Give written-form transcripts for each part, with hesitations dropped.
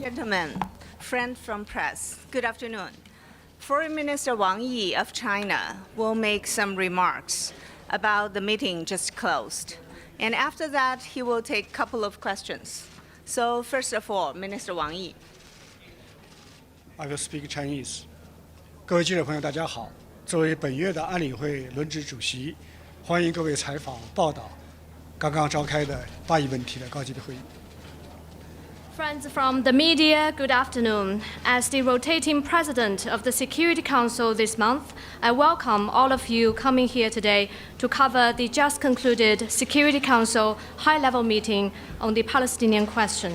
Gentlemen, friend from press, good afternoon. Foreign Minister Wang of China will make some remarks about the meeting just closed. And after that, he will take a couple of questions. So first of all, Minister Wang I will speak Chinese. 各位记者朋友，大家好。作为本月的安理会轮值主席，欢迎各位采访报道刚刚召开的巴以问题的高级别会议。Friends from the media, good afternoon. As the rotating president of the Security Council this month, I welcome all of you coming here today to cover the just concluded Security Council high-level meeting on the Palestinian question.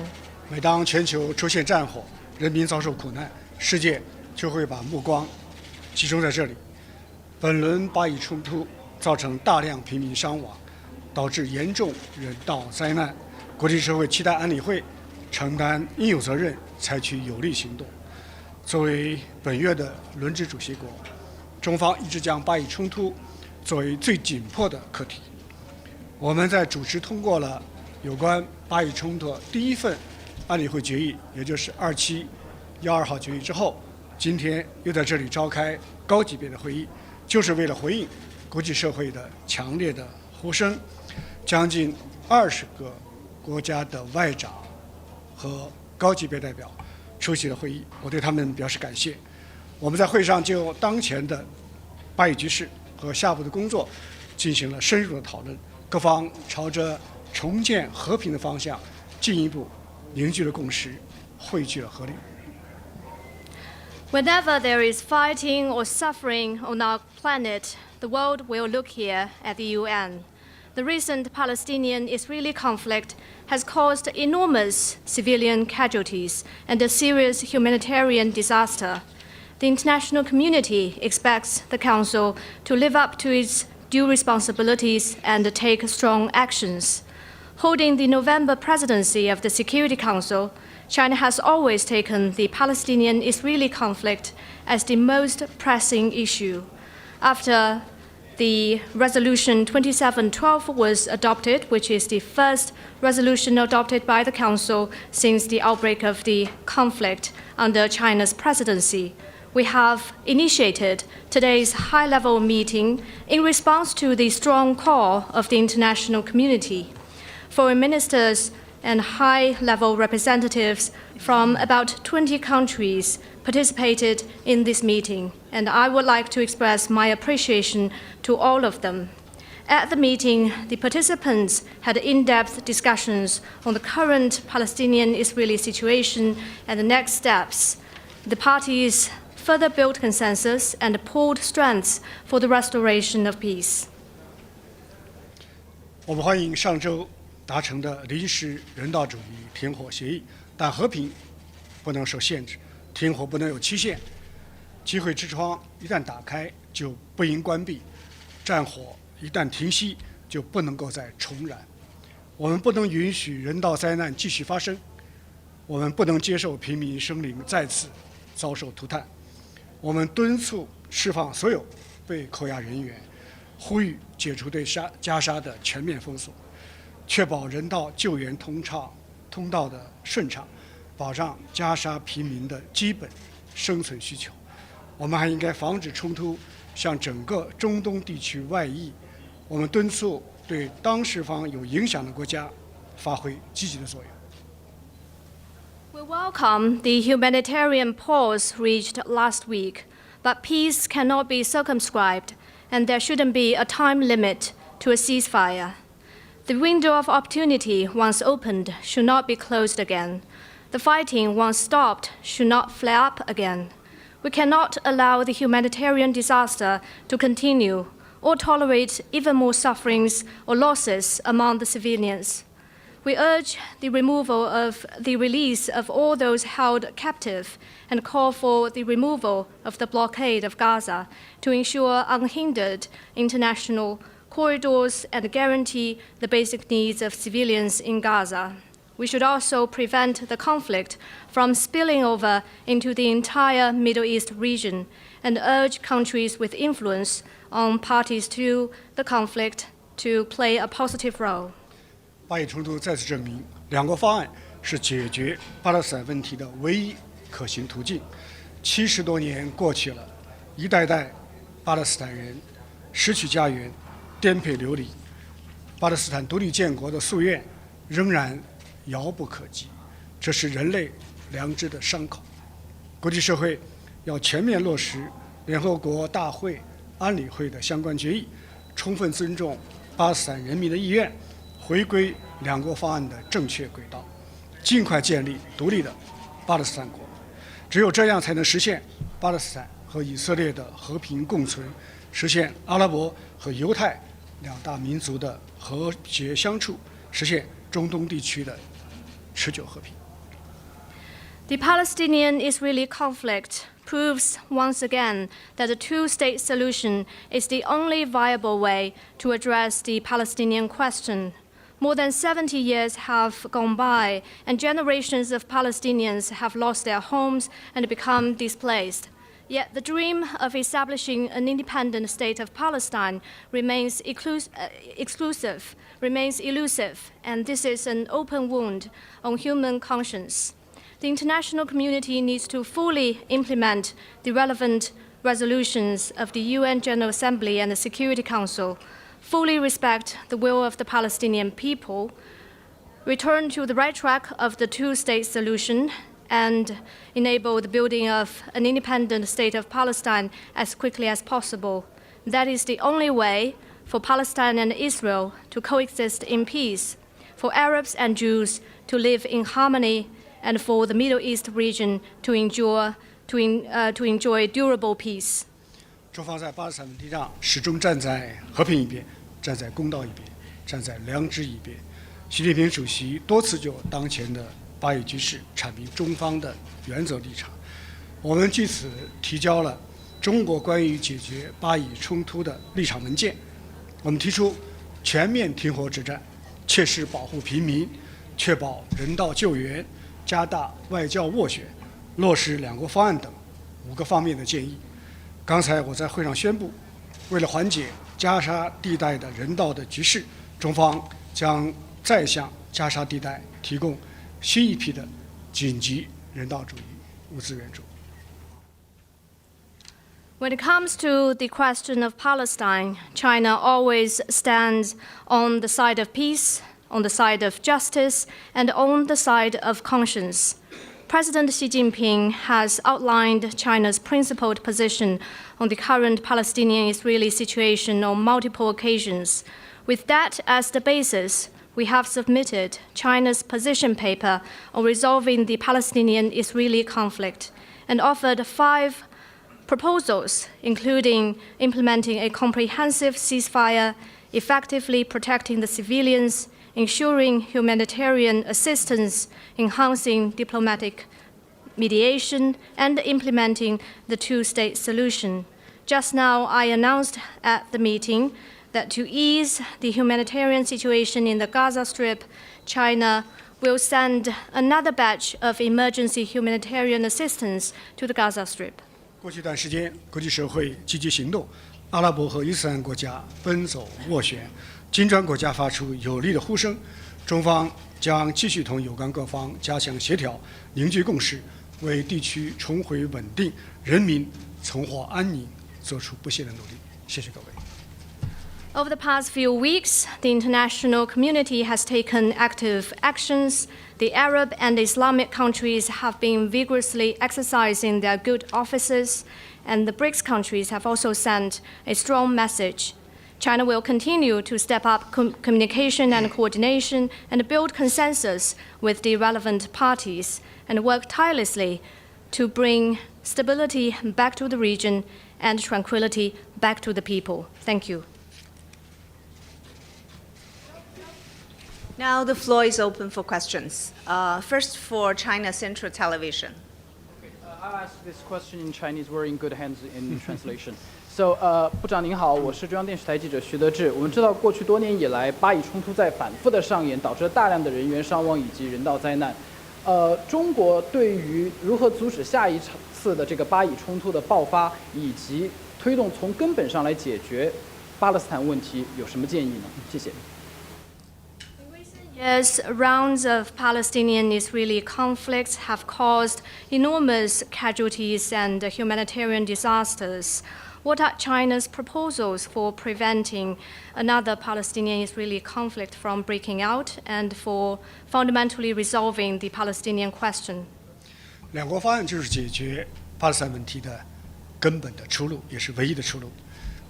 每当全球出现战火，人民遭受苦难，世界就会把目光集中在这里。本轮巴以冲突造成大量平民伤亡，导致严重人道灾难。国际社会期待安理会承担应有责任，采取有力行动。作为本月的轮值主席国，中方一直将巴以冲突作为最紧迫的课题。我们在主持通过了有关巴以冲突第一份安理会决议，也就是2712号决议之后，今天又在这里召开高级别的会议，就是为了回应国际社会的强烈的呼声。将近20个国家的外长和高级别代表出席了会议，我对他们表示感谢。我们在会上就当前的巴以局势和下步的工作进行了深入的讨论，各方朝着重建和平的方向进一步凝聚了共识，汇聚了合力。Whenever there is fighting or suffering on our planet, the world will look here at the UN. The recent Palestinian-Israeli conflict has caused enormous civilian casualties and a serious humanitarian disaster. The international community expects the Council to live up to its due responsibilities and take strong actions. Holding the November presidency of the Security Council, China has always taken the Palestinian-Israeli conflict as the most pressing issue. After the Resolution 2712 was adopted, which is the first resolution adopted by the Council since the outbreak of the conflict under China's presidency, we have initiated today's high-level meeting in response to the strong call of the international community. Foreign ministers and high-level representatives from about 20 countries participated in this meeting, and I would like to express my appreciation to all of them. At the meeting, the participants had in-depth discussions on the current Palestinian-Israeli situation and the next steps. The parties further built consensus and pooled strengths for the restoration of peace. 我们欢迎上周达成的临时人道主义停火协议，但和平不能受限制，停火不能有期限。机会之窗一旦打开，就不应关闭；战火一旦停息，就不能够再重燃。我们不能允许人道灾难继续发生，我们不能接受平民生灵再次遭受涂炭。我们敦促释放所有被扣押人员，呼吁解除对加沙的全面封锁，确保人道救援通道的顺畅，保障加沙平民的基本生存需求。我们还应该防止冲突向整个中东地区外溢。我们敦促对当事方有影响的国家发挥积极的作用。We welcome the humanitarian pause reached last week, but peace cannot be circumscribed, and there shouldn't be a time limit to a ceasefire. The window of opportunity once opened should not be closed again. The fighting once stopped should not flare up again. We cannot allow the humanitarian disaster to continue or tolerate even more sufferings or losses among the civilians. We urge the release of all those held captive and call for the removal of the blockade of Gaza to ensure unhindered international corridors and guarantee the basic needs of civilians in Gaza. We should also prevent the conflict from spilling over into the entire Middle East region and urge countries with influence on parties to the conflict to play a positive role. 巴以冲突再次证明，两国方案是解决巴勒斯坦问题的唯一可行途径。70多年过去了，一代代巴勒斯坦人失去家园，颠沛流离，巴勒斯坦独立建国的夙愿仍然遥不可及，这是人类良知的伤口。国际社会要全面落实联合国大会、安理会的相关决议，充分尊重巴勒斯坦人民的意愿，回归两国方案的正确轨道，尽快建立独立的巴勒斯坦国。只有这样才能实现巴勒斯坦和以色列的和平共存，实现阿拉伯和犹太两大民族的和谐相处，实现中东地区的持久和平。The Palestinian-Israeli conflict proves once again that the two-state solution is the only viable way to address the Palestinian question. More than 70 years have gone by, and generations of Palestinians have lost their homes and become displaced. Yet the dream of establishing an independent state of Palestine remains elusive, and this is an open wound on human conscience. The international community needs to fully implement the relevant resolutions of the UN General Assembly and the Security Council, fully respect the will of the Palestinian people, return to the right track of the two-state solution, and enable the building of an independent state of Palestine as quickly as possible. That is the only way for Palestine and Israel to coexist in peace, for Arabs and Jews to live in harmony, and for the Middle East region to enjoy durable peace. 中方在巴勒斯坦问题上始终站在和平一边，站在公道一边，站在良知一边。习近平主席多次就当前的巴以局势阐明中方的原则立场。我们据此提交了中国关于解决巴以冲突的立场文件。我们提出全面停火止战，切实保护平民，确保人道救援，加大外交斡旋，落实两国方案等5个方面的建议。刚才我在会上宣布，为了缓解加沙地带的人道的局势，中方将再向加沙地带提供新一批的紧急人道主义物资援助。When it comes to the question of Palestine, China always stands on the side of peace, on the side of justice, and on the side of conscience. President Xi Jinping has outlined China's principled position on the current Palestinian-Israeli situation on multiple occasions. With that as the basis, we have submitted China's position paper on resolving the Palestinian-Israeli conflict and offered 5 proposals, including implementing a comprehensive ceasefire, effectively protecting the civilians, ensuring humanitarian assistance, enhancing diplomatic mediation, and implementing the two-state solution. Just now, I announced at the meeting that to ease the humanitarian situation in the Gaza Strip, China will send another batch of emergency humanitarian assistance to the Gaza Strip. 过去一段时间，国际社会积极行动，阿拉伯和伊斯兰国家奔走斡旋，金砖国家发出有力的呼声。中方将继续同有关各方加强协调，凝聚共识，为地区重回稳定、人民重获安宁做出不懈的努力。谢谢各位。Over the past few weeks, the international community has taken active actions. The Arab and Islamic countries have been vigorously exercising their good offices, and the BRICS countries have also sent a strong message. China will continue to step up communication and coordination and build consensus with the relevant parties and work tirelessly to bring stability back to the region and tranquility back to the people. Thank you. Now the floor is open for questions. First for China Central Television. I'll ask this question in Chinese. We're in good hands in translation. So, 部长您好，我是中央电视台记者徐德志。我们知道，过去多年以来，巴以冲突在反复的上演，导致了大量的人员伤亡以及人道灾难。中国对于如何阻止下一次的这个巴以冲突的爆发，以及推动从根本上来解决巴勒斯坦问题，有什么建议呢？谢谢。Yes, rounds of Palestinian-Israeli conflicts have caused enormous casualties and humanitarian disasters. What are China's proposals for preventing another Palestinian-Israeli conflict from breaking out and for fundamentally resolving the Palestinian question? 两国方案就是解决巴勒斯坦问题的根本的出路，也是唯一的出路。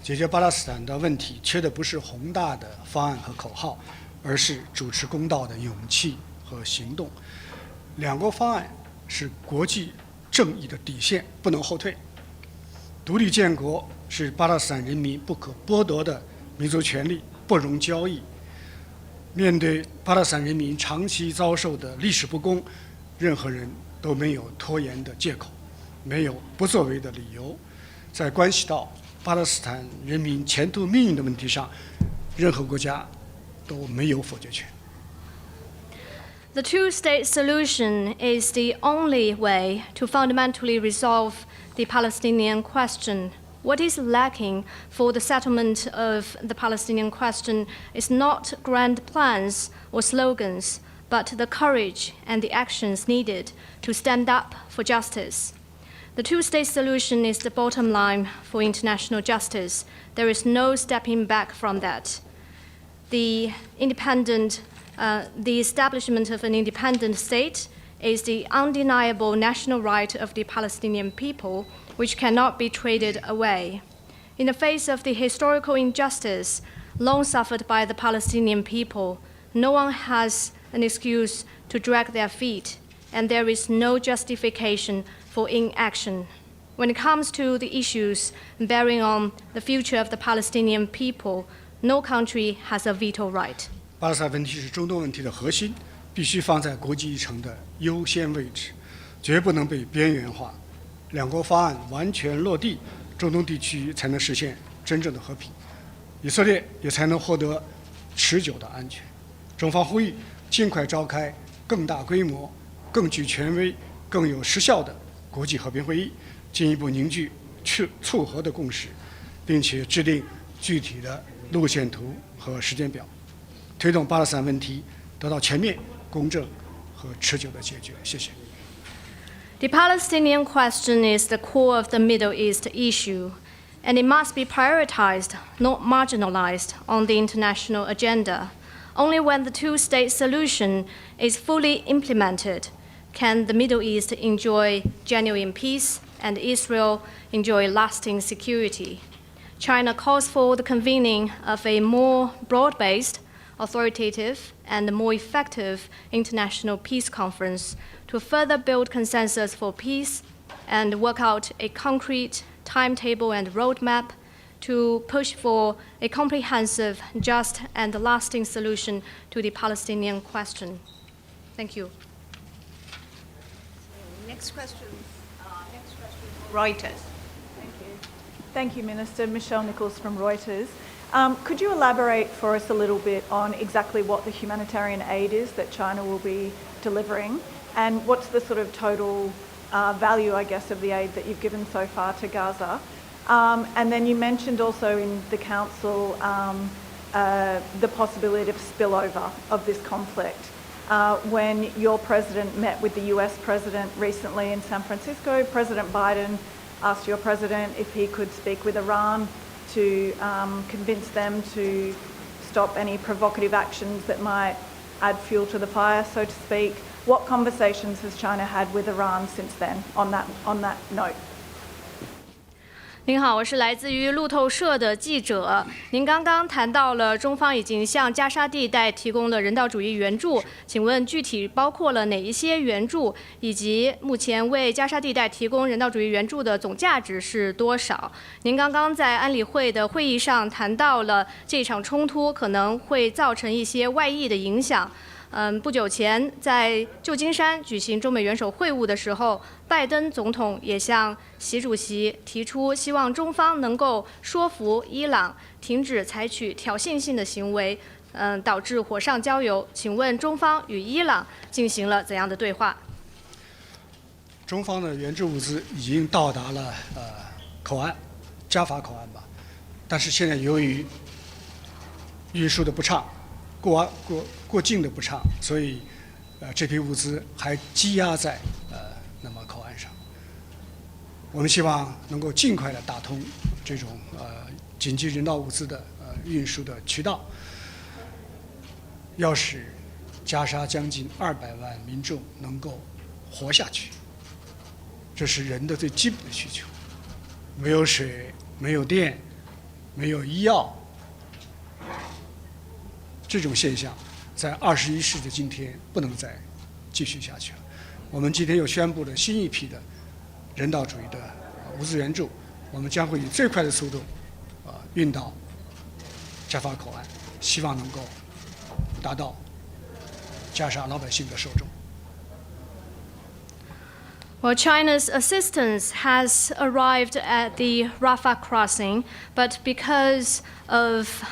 解决巴勒斯坦的问题，缺的不是宏大的方案和口号，而是主持公道的勇气和行动。两国方案是国际正义的底线，不能后退。独立建国是巴勒斯坦人民不可剥夺的民族权利，不容交易。面对巴勒斯坦人民长期遭受的历史不公，任何人都没有拖延的借口，没有不作为的理由。在关系到巴勒斯坦人民前途命运的问题上，任何国家都没有否决权。The two-state solution is the only way to fundamentally resolve the Palestinian question. What is lacking for the settlement of the Palestinian question is not grand plans or slogans, but the courage and the actions needed to stand up for justice. The two-state solution is the bottom line for international justice. There is no stepping back from that. The establishment of an independent state is the undeniable national right of the Palestinian people, which cannot be traded away. In the face of the historical injustice long suffered by the Palestinian people, no one has an excuse to drag their feet, and there is no justification for inaction. When it comes to the issues bearing on the future of the Palestinian people, no country has a veto right. 巴勒斯坦问题是中东问题的核心，必须放在国际议程的优先位置，绝不能被边缘化。两国方案完全落地，中东地区才能实现真正的和平，以色列也才能获得持久的安全。中方呼吁尽快召开更大规模、更具权威、更有实效的国际和平会议，进一步凝聚促和的共识，并且制定具体的路线图和时间表，推动巴勒斯坦问题得到全面、公正和持久的解决。谢谢。The Palestinian question is the core of the Middle East issue, and it must be prioritized, not marginalized, on the international agenda. Only when the two-state solution is fully implemented can the Middle East enjoy genuine peace and Israel enjoy lasting security. China calls for the convening of a more broad-based, authoritative, and more effective international peace conference to further build consensus for peace and work out a concrete timetable and roadmap to push for a comprehensive, just, and lasting solution to the Palestinian question. Thank you. Next question. Reuters. Thank you, Minister. Michelle Nichols from Reuters. Could you elaborate for us a little bit on exactly what the humanitarian aid is that China will be delivering, and what's the sort of total value, I guess, of the aid that you've given so far to Gaza? And then you mentioned also in the Council the possibility of spillover of this conflict. When your president met with the US president recently in San Francisco, President Biden asked your president if he could speak with Iran to convince them to stop any provocative actions that might add fuel to the fire, so to speak. What conversations has China had with Iran since then on that note? 您好，我是来自于路透社的记者。您刚刚谈到了中方已经向加沙地带提供了人道主义援助，请问具体包括了哪一些援助，以及目前为加沙地带提供人道主义援助的总价值是多少？您刚刚在安理会的会议上谈到了这场冲突可能会造成一些外溢的影响。不久前在旧金山举行中美元首会晤的时候，拜登总统也向习主席提出，希望中方能够说服伊朗停止采取挑衅性的行为，导致火上浇油。请问中方与伊朗进行了怎样的对话？中方的援助物资已经到达了口岸，加法口岸吧，但是现在由于运输的不畅，过境的不畅，所以这批物资还积压在那么口岸上。我们希望能够尽快的打通这种紧急人道物资的运输的渠道，要使加沙将近200万民众能够活下去，这是人的最基本的需求。没有水，没有电，没有医药，这种现象在21世纪的今天不能再继续下去了。我们今天又宣布了新一批的人道主义的物资援助，我们将会以最快的速度运到加法口岸，希望能够达到加沙老百姓的手中。Well, China's assistance has arrived at the Rafah crossing, but because of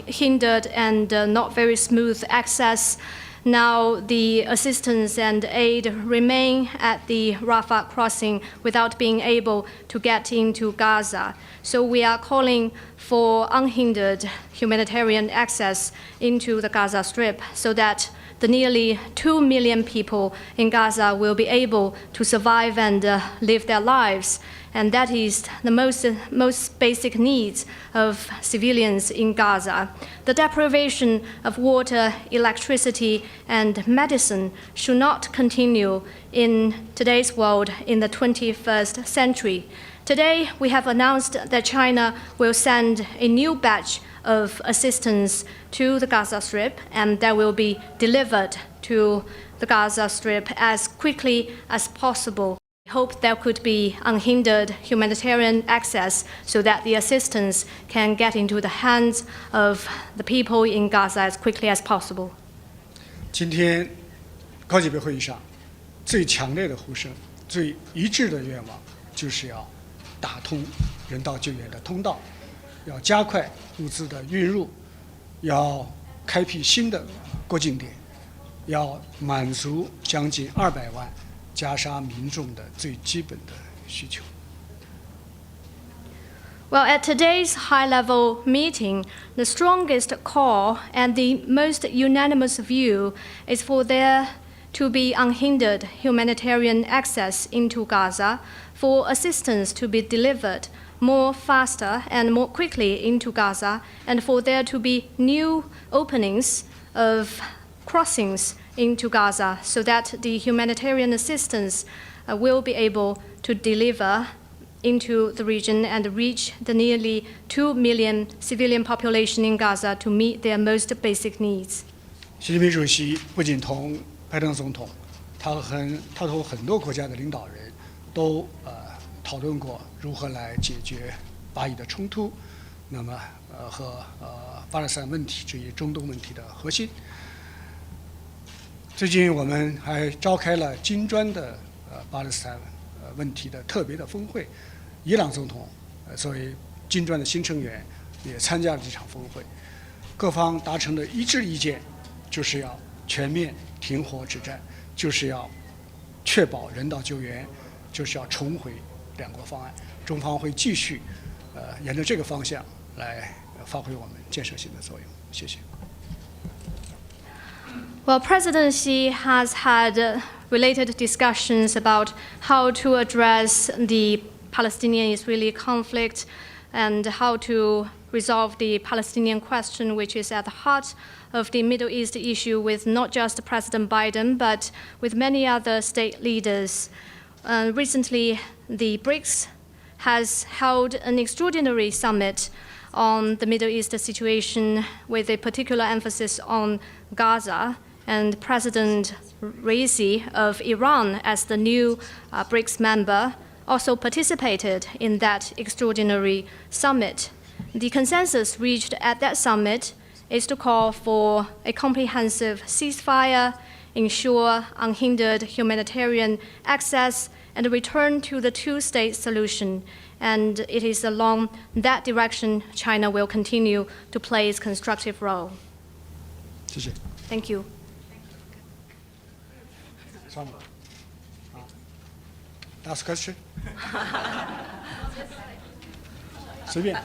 hindered and not very smooth access, now the assistance and aid remain at the Rafah crossing without being able to get into Gaza. So we are calling for unhindered humanitarian access into the Gaza Strip so that the nearly 2 million people in Gaza will be able to survive and live their lives. And that is the most basic needs of civilians in Gaza. The deprivation of water, electricity, and medicine should not continue in today's world in the 21st century. Today, we have announced that China will send a new batch of assistance to the Gaza Strip, and that will be delivered to the Gaza Strip as quickly as possible. We hope there could be unhindered humanitarian access so that the assistance can get into the hands of the people in Gaza as quickly as possible. 今天高级别会议上最强烈的呼声、最一致的愿望，就是要打通人道救援的通道，要加快物资的运入，要开辟新的过境点，要满足将近200万加沙民众的最基本的需求。Well, at today's high-level meeting, the strongest call and the most unanimous view is for there to be unhindered humanitarian access into Gaza, for assistance to be delivered more faster and more quickly into Gaza, and for there to be new openings of crossings into Gaza so that the humanitarian assistance will be able to deliver into the region and reach the nearly 2 million civilian population in Gaza to meet their most basic needs. 习近平主席不仅同拜登总统，他同很多国家的领导人都讨论过如何来解决巴以的冲突，那么和巴勒斯坦问题这一中东问题的核心。最近我们还召开了金砖的巴勒斯坦问题的特别的峰会，伊朗总统作为金砖的新成员也参加了这场峰会，各方达成的一致意见就是要全面停火止战，就是要确保人道救援，就是要重回两国方案。中方会继续沿着这个方向来发挥我们建设性的作用。谢谢。Well, President Xi has had related discussions about how to address the Palestinian-Israeli conflict and how to resolve the Palestinian question, which is at the heart of the Middle East issue with not just President Biden, but with many other state leaders. Recently, the BRICS has held an extraordinary summit on the Middle East situation with a particular emphasis on Gaza. And President Raisi of Iran, as the new BRICS member, also participated in that extraordinary summit. The consensus reached at that summit is to call for a comprehensive ceasefire, ensure unhindered humanitarian access, and a return to the two-state solution. And it is along that direction China will continue to play its constructive role. 谢谢。 Thank you. 算了，Last question 随便。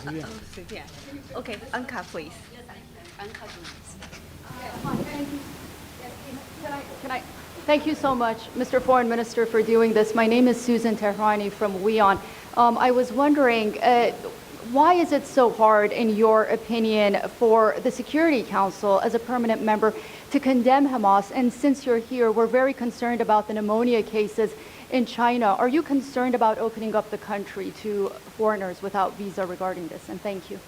Okay, Anka, please. Thank you so much, Mr. Foreign Minister, for doing this. My name is Susan Tehrani from WION. I was wondering, why is it so hard, in your opinion, for the Security Council as a permanent member to condemn Hamas? And since you're here, we're very concerned about the pneumonia cases in China. Are you concerned about opening up the country to foreigners without visa regarding this? And thank you.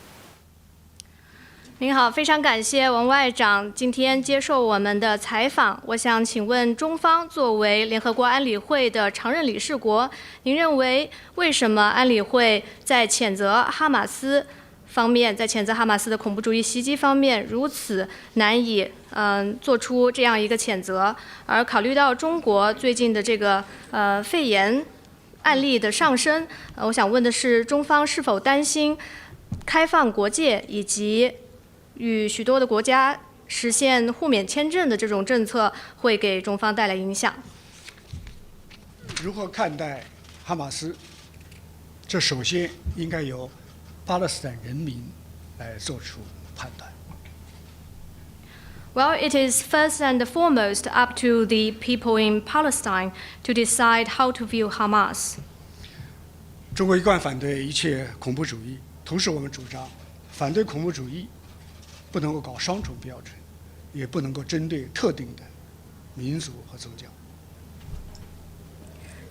您好，非常感谢王外长今天接受我们的采访。我想请问中方作为联合国安理会的常任理事国，您认为为什么安理会在谴责哈马斯方面，在谴责哈马斯的恐怖主义袭击方面如此难以做出这样一个谴责？而考虑到中国最近的这个肺炎案例的上升，我想问的是，中方是否担心开放国界以及与许多的国家实现互免签证的这种政策会给中方带来影响？如何看待哈马斯？这首先应该由巴勒斯坦人民来做出判断。Well, it is first and foremost up to the people in Palestine to decide how to view Hamas. 中国一贯反对一切恐怖主义，同时我们主张反对恐怖主义不能够搞双重标准，也不能够针对特定的民族和宗教。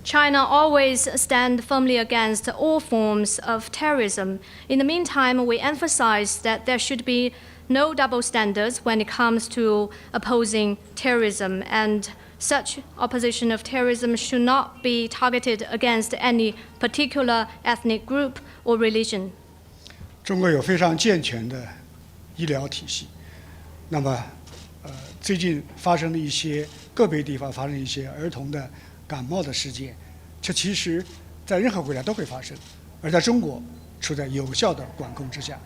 China always stand firmly against all forms of terrorism. In the meantime, we emphasize that there should be no double standards when it comes to opposing terrorism, and such opposition of terrorism should not be targeted against any particular ethnic group or religion. 中国有非常健全的医疗体系，那么，最近发生的一些个别地方发生一些儿童的感冒的事件，这其实在任何国家都会发生，而在中国处在有效的管控之下。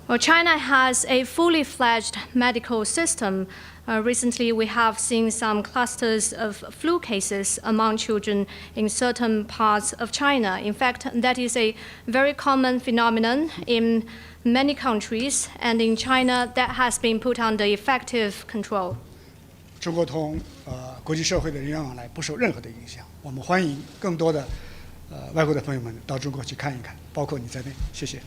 Well, China has a fully fledged medical system. Recently, we have seen some clusters of flu cases among children in certain parts of China. In fact, that is a very common phenomenon in many countries, and in China, that has been put under effective control. 中国同国际社会的人员往来不受任何的影响。我们欢迎更多的外国的朋友们到中国去看一看，包括你在内。谢谢。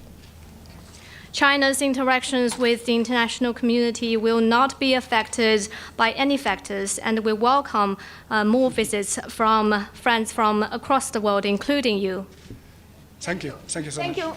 China's interactions with the international community will not be affected by any factors, and we welcome more visits from friends from across the world, including you. Thank you. Thank you so much. Thank you.